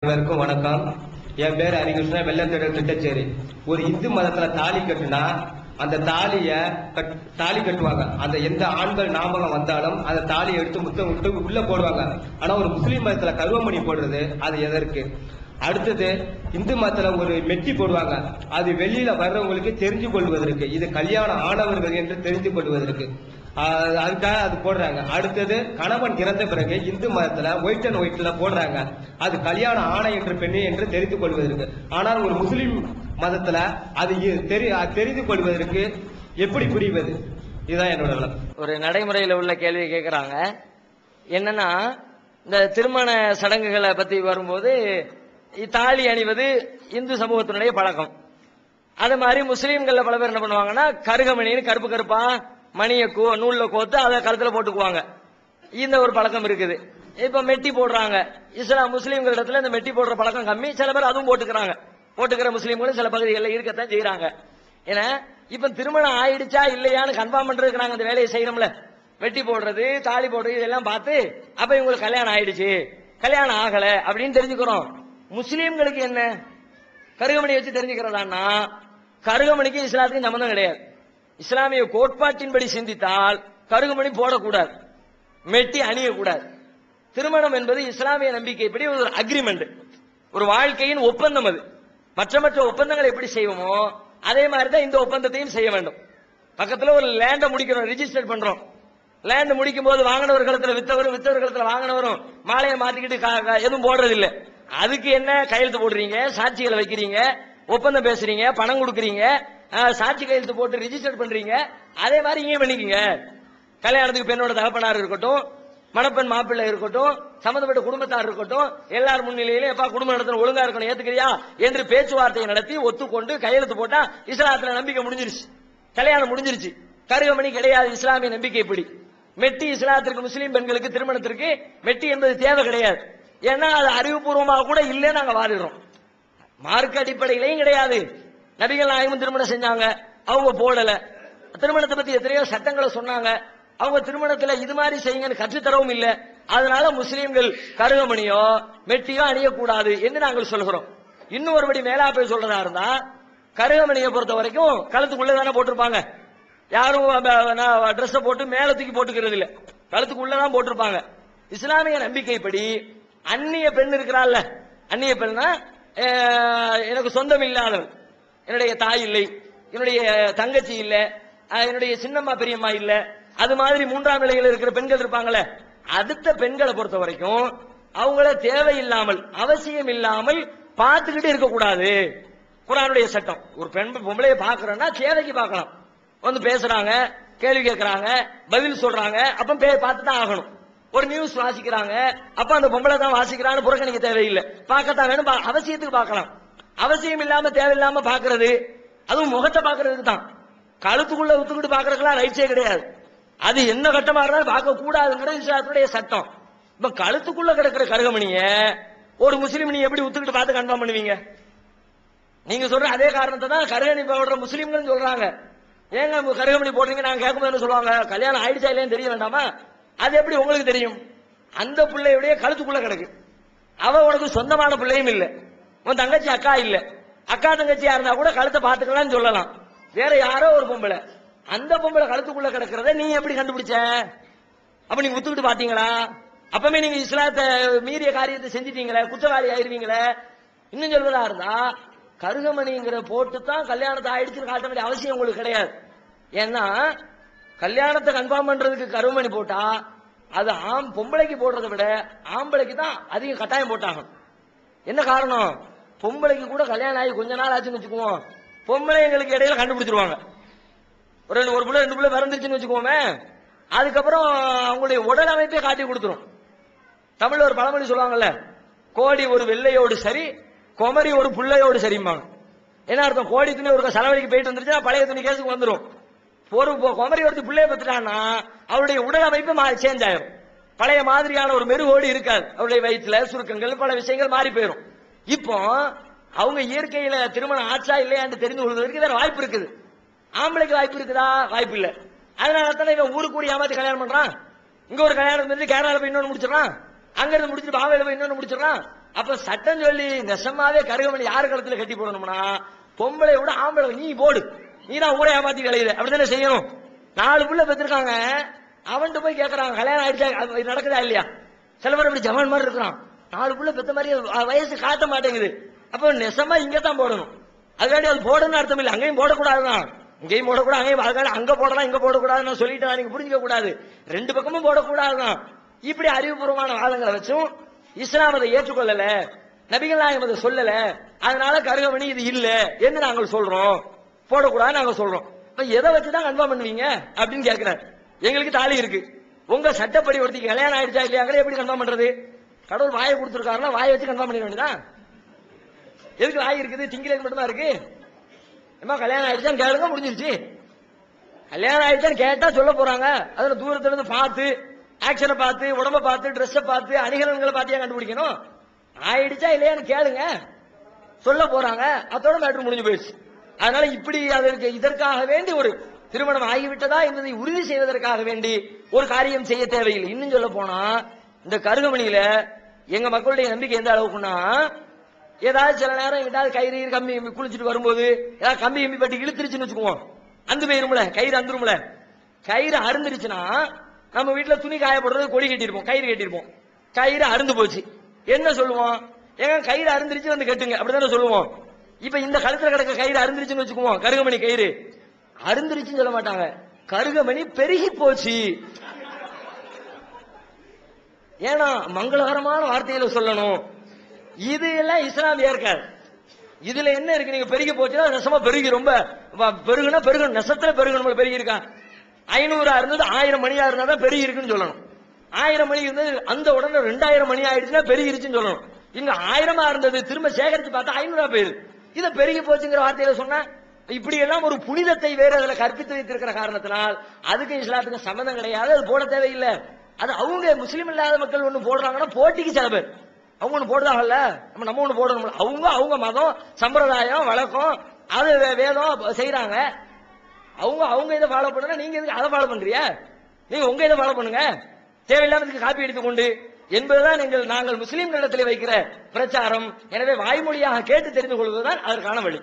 அனைவருக்கும் வணக்கம். என் பேர் ஹரிகிருஷ்ணன், வெள்ளத்தேடல் திட்டச்சேரி. ஒரு இந்து மதத்துல தாலி கட்டுனா அந்த தாலி கட்டுவாங்க. அந்த எந்த ஆண்கள் ஞாபகம் வந்தாலும் அந்த தாலியை எடுத்து முத்தம் விட்டு உள்ள போடுவாங்க. ஆனா ஒரு முஸ்லீம் மதத்துல கருவமணி போடுறது அது எதற்கு? அடுத்தது இந்து மதத்துல ஒரு மெட்டி போடுவாங்க. அது வெளியில வர்றவங்களுக்கு தெரிஞ்சு கொள்வதற்கு, இது கல்யாணம் ஆனவர்கள் என்று தெரிந்து கொள்வதற்கு. அதுக்காக அது போடுறாங்க. அடுத்தது கணவன் இறந்த பிறகு இந்து மதத்துல ஒயிட் அண்ட் ஒயிட்ல போடுறாங்க. அது கல்யாணம் ஆணை என்று பெண்ணு என்று தெரிந்து கொள்வதற்கு. ஆனால் ஒரு முஸ்லிம் மதத்துல அது தெரிந்து கொள்வதற்கு எப்படி புரிவது? இதுதான் என்னோட ஒரு நடைமுறையில் உள்ள கேள்வி கேட்கிறாங்க. என்னன்னா, இந்த திருமண சடங்குகளை பத்தி வரும்போது தாலி அணிவது இந்து சமூகத்தினுடைய பழக்கம். அது மாதிரி முஸ்லீம்கள்ல பல பேர் என்ன பண்ணுவாங்கன்னா, கருகமணின்னு கருப்பு கருப்பா மணியை நூல்ல கோத்து அதை கழுத்துல போட்டுக்குவாங்க. இந்த ஒரு பழக்கம் இருக்குது. இப்ப மெட்டி போடுறாங்க. முஸ்லீம்கள் இடத்துல இந்த மெட்டி போடுற பழக்கம் கம்மி. சில பேர் அதுவும் போட்டுக்கிற முஸ்லீம்களும் சில பகுதிகளில் இருக்கத்தான் செய்யறாங்க. ஏன்னா இப்ப திருமணம் ஆயிடுச்சா இல்லையான்னு கன்ஃபார்ம் பண்றதுக்கு நாங்க அந்த வேலையை செய்யறோம்ல. வெட்டி போடுறது, தாலி போடுறது, இதெல்லாம் பார்த்து அப்ப இவங்களுக்கு கல்யாணம் ஆயிடுச்சு, கல்யாணம் ஆகல அப்படின்னு தெரிஞ்சுக்கிறோம். முஸ்லீம்களுக்கு என்ன கருகமணி வச்சு தெரிஞ்சுக்கிறதான்னா, கருகமணிக்கு இஸ்லாத்துக்கும் சம்பந்தம் கிடையாது. இஸ்லாமிய கோட்பாட்டின்படி சிந்தித்தால் கருகமணி போடக்கூடாது, மெட்டி அணியக்கூடாது. திருமணம் என்பது இஸ்லாமிய நம்பிக்கைப்படி ஒரு அக்ரிமெண்ட், ஒரு வாழ்க்கையின் ஒப்பந்தம். அது மற்ற ஒப்பந்தங்களை எப்படி செய்வோமோ அதே மாதிரி தான் இந்த ஒப்பந்தத்தையும் செய்ய வேண்டும். பக்கத்தில் ஒரு லேண்டை முடிக்கிறோம், ரிஜிஸ்டர் பண்றோம். லேண்ட் முடிக்கும் போது வாங்கினவர் களத்துல வித்தவர் களத்துல வாங்கினவரும் மாலையை மாத்திக்கிட்டு எதுவும் போடுறது இல்லை. அதுக்கு என்ன கையெழுத்து போடுறீங்க, சாட்சிகளை வைக்கிறீங்க, ஒப்பந்தம் பேசுறீங்க, பணம் கொடுக்குறீங்க, சாட்சி கையெழுத்து போட்டு ரிஜிஸ்டர் பண்றீங்க. அதே மாதிரி இங்கே பண்ணிக்கங்க. கல்யாணத்துக்கு பெண்ணோட தகப்பனார் இருக்கட்டும், மணப்பெண் மாப்பிள்ளை இருக்கட்டும், சம்பந்தப்பட்ட குடும்பத்தார் இருக்கட்டும், எல்லார் முன்னிலையிலும் எப்பா குடும்ப நடத்தணும், ஒழுங்கா இருக்கணும், ஏத்துக்கிறியா என்று பேச்சுவார்த்தையை நடத்தி ஒத்துக்கொண்டு கையெழுத்து போட்டா இஸ்லாத்துல நம்பிக்கை முடிஞ்சிருச்சு, கல்யாணம் முடிஞ்சிருச்சு. கருகமணி கிடையாது இஸ்லாமிய நம்பிக்கை இப்படி. மெட்டி இஸ்லாத்திற்கு முஸ்லீம் பெண்களுக்கு திருமணத்திற்கு மெட்டி என்பது தேவை கிடையாது. ஏன்னா அது அறிவுபூர்வமாக கூட இல்லைன்னு நாங்க வாதிடுறோம். மார்க்க அடிப்படையிலையும் கிடையாது. நபிகள் நாயகம் திருமணம் செஞ்சாங்க, அவங்க போடல. திருமணத்தை பத்தி எத்தனையோ சட்டங்களை சொன்னாங்க, அவங்க திருமணத்துல இது மாதிரி செய்யுங்கன்னு கற்றுத்தரவும் இல்லை. அதனால முஸ்லீம்கள் கருகமணியோ மெட்டியோ அணியக்கூடாது என்று நாங்கள் சொல்கிறோம். இன்னும் ஒருபடி மேலா போய் சொல்றதா இருந்தா, கருகமணியை பொறுத்த வரைக்கும் கழுத்துக்குள்ளதானே போட்டிருப்பாங்க. யாரும் ட்ரெஸ் போட்டு மேல தூக்கி போட்டுக்கிறது இல்லை, கழுத்துக்குள்ளதான் போட்டிருப்பாங்க. இஸ்லாமிய நம்பிக்கைப்படி அந்நிய பெண் இருக்கிறாள், அந்நிய பெண்ணா எனக்கு சொந்தம் இல்லாதவள், என்னுடைய தாய் இல்லை, என்னுடைய தங்கச்சி இல்ல, என்னுடைய சின்னம்மா பெரியம்மா இல்ல, அது மாதிரி மூன்றாம் நிலையில் இருக்கிற பெண்கள் இருப்பாங்களே, அடுத்த பெண்களை பொறுத்த வரைக்கும் அவங்கள தேவையில்லாமல் அவசியம் இல்லாமல் பார்த்துக்கிட்டு இருக்கக்கூடாது. குர்ஆனுடைய சட்டம். ஒரு பெண் பொம்பளைய பாக்குறோம்னா தேவைக்கு பார்க்கலாம். வந்து பேசுறாங்க, கேள்வி கேட்கறாங்க, பதில் சொல்றாங்க, அப்ப பார்த்து தான் ஆகணும். ஒரு நியூஸ் வாசிக்கிறாங்க, அப்ப அந்த பொம்பளை தான் வாசிக்கிறான்னு புறக்கணிக்க தேவையில்லை, பார்க்கத்தான் வேணும். அவசியத்துக்கு பார்க்கலாம். அவசியம் இல்லாம தேவையில்லாம பாக்குறது, அதுவும் முகத்தை பாக்குறதுக்கு தான். கழுத்துக்குள்ள வித்துக்கிட்டு பாக்குறதுக்கெல்லாம் ரைட்ஸே கிடையாது. அது என்ன கட்டமா இருந்தாலும் பார்க்க கூடாதுங்கிறது இஸ்லாத்துடைய சட்டம். இப்ப கழுத்துக்குள்ள கிடக்கிற கருகமணிய ஒரு முஸ்லீம் நீ எப்படி வித்துக்கிட்டு பார்த்து கன்ஃபார்ம் பண்ணுவீங்க? நீங்க சொல்ற அதே காரணத்தை தான் கருகமணி போடுற முஸ்லீம்கள் சொல்றாங்க. ஏங்க கருகமணி போடுறீங்க நாங்க கேட்கும்போது சொல்லுவாங்க, கல்யாணம் ஆயிடுச்சா இல்லையான்னு தெரிய வேண்டாமா? அது எப்படி உங்களுக்கு தெரியும்? அந்த பிள்ளையுடைய கழுத்துக்குள்ள கிடக்கு. அவ உனக்கு சொந்தமான பிள்ளையும் இல்ல, உன் தங்கச்சி அக்கா இல்ல. அக்கா தங்கச்சியா இருந்தா கூட கழுத்தை பார்த்துக்கலாம்னு சொல்லலாம். வேற யாரோ ஒரு பொம்பளை, அந்த பொம்பளை கழுத்துக்குள்ள கிடக்கிறத நீ எப்படி கண்டுபிடிச்ச? அப்ப நீங்க ஒத்துக்கிட்டு பாத்தீங்களா? அப்பவே நீங்க இஸ்லாத்தை மீறிய காரியத்தை செஞ்சிட்டீங்களே, குற்றவாளி ஆயிருவீங்களே. இன்னும் சொல்வதா இருந்தா, கருகமணிங்கிற போட்டு தான் கல்யாணத்தை ஆயிடுச்சுன்னு காட்ட வேண்டிய அவசியம் உங்களுக்கு கிடையாது. ஏன்னா கல்யாணத்தை கன்ஃபார்ம் பண்றதுக்கு கருகமணி போட்டா அது பொம்பளைக்கு போடுறதை விட ஆம்பளைக்கு தான் அதிக கட்டாயம் போட்டாகும். என்ன காரணம்? பொம்பளைக்கு கூட கல்யாணம் ஆகி கொஞ்ச நாள் ஆச்சுன்னு வச்சுக்குவோம், பொம்பளைங்களுக்கு இடையில கண்டுபிடிச்சிருவாங்க. ஒரு பிள்ளை 2 பிள்ளை பிறந்துருச்சுன்னு வச்சுக்கோமே, அதுக்கப்புறம் அவங்களுடைய உடல் அமைப்பே காட்டி கொடுத்துரும். தமிழ்ல ஒரு பழமொழி சொல்லுவாங்கல்ல, கோடி ஒரு வெள்ளையோடு சரி, குமரி ஒரு புள்ளையோடு சரிம்பாங்க. என்ன அர்த்தம்? கோடி துணி ஒரு செலவழிக்கு போயிட்டு வந்துருச்சுன்னா பழைய துணி கேஸுக்கு வந்துடும். ஒரு குமரி ஒருத்தி பிள்ளைய பத்துட்டான்னா அவருடைய உடல் அமைப்பு சேஞ்ச் ஆயிரும். பழைய மாதிரியான ஒரு மெருகோடு இருக்காது. அவருடைய வயிற்றுல சுருக்கங்கள் பல விஷயங்கள் மாறி போயிடும். இப்போ அவங்க இயற்கையில திருமணம் ஆச்சா இல்லையான்னு தெரிந்து கொள்வதற்கு வேற வாய்ப்பு இருக்குது. ஆம்பளைக்கு வாய்ப்பு இருக்குதா? வாய்ப்பு இல்ல. அதனால தானே இவன் ஊருக்கு கூடி ஏமாத்தி கல்யாணம் பண்றான். இங்க ஒரு கல்யாணம் இருந்து கேரளால போய் இன்னொன்னு முடிச்சிடறான், அங்க இருந்து முடிச்சுட்டு பாவையில போய் இன்னொன்னு முடிச்சிடறான். அப்ப சட்டம் சொல்லி நெசமாவே கருகமணி யாரு கழுத்துல கட்டி போடணும்னா பொம்பளை விட ஆம்பளை நீ போடு, நீ தான் ஊரை ஏமாத்தி கலையுது, அப்படித்தானே செய்யணும். 4 புள்ள பெற்றிருக்காங்க, அவன்கிட்ட போய் கேட்கறாங்க கல்யாணம் ஆயிடுச்சா, அது நடக்குதா இல்லையா? சில பேர் அப்படி ஜவான் மாதிரி இருக்கிறான், 4 புள்ள பெத்த மாதிரி வயசு காட்ட மாட்டேங்குது. அப்ப நெசமா இங்கதான் போடணும். அதுக்காண்டி அது போடணும்னு அர்த்தம் இல்லை, அங்கேயும் போடக்கூடாதுதான். இங்கேயும் போடக்கூடாது, அங்கேயும் அதுக்காண்டி அங்க போடலாம் இங்க போடக்கூடாதுன்னு சொல்லிட்டு நீங்க புரிஞ்சுக்க கூடாது. 2 பக்கமும் போடக்கூடாதுதான். இப்படி அறிவுபூர்வமான வாதங்களை வச்சும் இஸ்லாம் அதை ஏற்றுக்கொள்ளல, நபிகள் நாயகம் அதை சொல்லல, அதனால கருகமணி இது இல்ல என்று நாங்கள் சொல்றோம், போடக்கூடாது நாங்க சொல்றோம். இப்ப எதை வச்சுதான் கன்ஃபார்ம் பண்ணுவீங்க அப்படின்னு கேட்கிறார். எங்களுக்கு தாலி இருக்கு, உங்க சட்டப்படி ஒருத்திக்கு கல்யாணம் ஆயிடுச்சா இல்லையாங்கிற எப்படி கன்ஃபார்ம் பண்றது? கடவுள் வாயை கொடுத்துருக்காருன்னா வாயை வச்சு கன்ஃபார்ம் பண்ணிக்க வேண்டியதான். எதுக்கு வாய் இருக்குது? திங்கிறதுக்கு மட்டும் தான் இருக்கு. ஏமா கல்யாணம் ஆயிடுச்சான்னு கேளுங்க, முடிஞ்சிருச்சு. கல்யாணம் ஆயிடுச்சான்னு கேட்டா சொல்ல போறாங்க. அதுல தூரத்துல இருந்து பார்த்து, ஆக்ஷனை பார்த்து, உடம்ப பார்த்து, ட்ரெஸ்ஸை பார்த்து, அணிகலன்களை பார்த்தியா கண்டுபிடிக்கணும்? ஆயிடுச்சா இல்லையான்னு கேளுங்க, சொல்ல போறாங்க. அதோட மேட்ரு முடிஞ்சு போயிடுச்சு. அதனால இப்படி அதற்கு இதற்காக வேண்டி ஒரு திருமணம் ஆகிவிட்டதா என்பதை உறுதி செய்வதற்காக வேண்டி ஒரு காரியம் செய்ய தேவையில்லை. இன்னும் சொல்ல போனா இந்த கருகமணியில எங்க மக்களுடைய நம்பிக்கை எந்த அளவுக்குன்னா, ஏதாவது சில நேரம் ஏதாவது கயிறு கம்பி குளிச்சுட்டு வரும்போது ஏதாவது கம்பி கம்பி பட்டி இழுத்துருச்சுன்னு வச்சுக்குவோம், அந்து போயிரும்ல, கயிறு அந்துரும்ல. கயிறு அருந்துருச்சுன்னா நம்ம வீட்டுல துணி காயப்படுறது கொடி கட்டியிருப்போம், கயிறு கட்டியிருப்போம், கயிறு அருந்து போச்சு. என்ன சொல்லுவோம்? ஏங்க கயிறு அருந்துருச்சு வந்து கட்டுங்க, அப்படித்தானே சொல்லுவோம். இப்ப இந்த கழுத்துல கிடக்க கயிறு அருந்துருச்சுன்னு வச்சுக்குவோம், கருகமணி கயிறு அருந்துருச்சுன்னு சொல்ல மாட்டாங்க, கருகமணி பெருகி போச்சு. ஏன்னா மங்களகரமான வார்த்தைகளை சொல்லணும். இது எல்லாம் இஸ்லாம் ஏற்காது. இதுல என்ன இருக்கு? நீங்க பெருகி போச்சுன்னா நெசமா பெருகி, ரொம்ப பெருகுனா பெருகணும், நெசத்துல பெருகணும். பெருகி இருக்கா? 500 இருந்தது 1000 மணியா இருந்தா தான் பெருகி இருக்குன்னு சொல்லணும். 1000 மணி இருந்தது அந்த உடனே 2000 மணி ஆயிடுச்சுன்னா பெருகிருச்சுன்னு சொல்லணும். இங்க 1000 இருந்தது திரும்ப சேகரிச்சு பார்த்தா 500 போயிரு. இத பெருகி போச்சுங்கிற வார்த்தையில சொன்னா இப்படி எல்லாம் ஒரு புனிதத்தை வேற அதுல கற்பித்து வைத்திருக்கிற காரணத்தினால் அதுக்கு இஸ்லாத்துக்கு சம்பந்தம் கிடையாது, அது போட தேவையில்லை. அது அவங்க முஸ்லீம் இல்லாத மக்கள் ஒண்ணு போடுறாங்கன்னா போட்டிக்கு சில பேர் அவங்க ஒண்ணு போடுறாங்கல்ல, நம்ம ஒண்ணு போடணும். அவங்க மதம் சம்பிரதாயம் வழக்கம் அது வேதம் செய்யறாங்க. அவங்க இதை ஃபாலோ பண்ணா நீங்க எதுக்கு அதை ஃபாலோ பண்றியா? நீங்க உங்க இதை ஃபாலோ பண்ணுங்க, தேவையில்லாம காப்பி எடுத்துக்கொண்டு என்பதுதான் நாங்கள் முஸ்லீம்களிடத்தில் வைக்கிற பிரச்சாரம். எனவே வாய்மொழியாக கேட்டு தெரிந்து கொள்வதுதான் அதற்கான வழி.